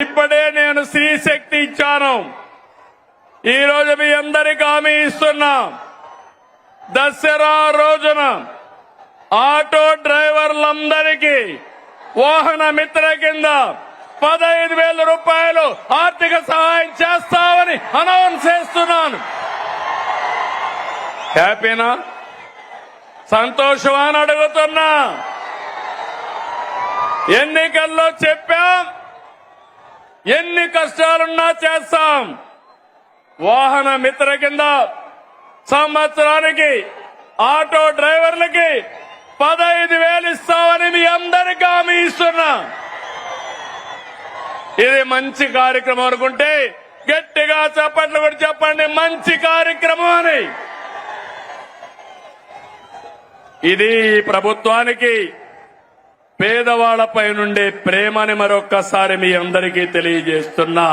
ఇప్పుడే నేను స్త్రీ శక్తి ఇచ్చాను. ఈ రోజు మీ అందరికీ హామీ ఇస్తున్నా, దసరా రోజున ఆటో డ్రైవర్లందరికీ వాహన మిత్ర కింద 15,000 రూపాయలు ఆర్థిక సహాయం చేస్తామని అనౌన్స్ చేస్తున్నాను. హ్యాపీనా? సంతోషమా అని అడుగుతున్నా. ఎన్నికల్లో చెప్పాం, ఎన్ని కష్టాలున్నా చేస్తాం. వాహన మిత్ర కింద సంవత్సరానికి ఆటో డ్రైవర్లకి 15,000 ఇస్తామని మీ అందరికీ హామీ ఇస్తున్నా. ఇది మంచి కార్యక్రమం అనుకుంటే గట్టిగా చప్పట్లు కూడా చెప్పండి, మంచి కార్యక్రమం అని. ఇది ప్రభుత్వానికి పేదవాళ్లపై నుండే ప్రేమని మరొక్కసారి మీ అందరికీ తెలియజేస్తున్నా.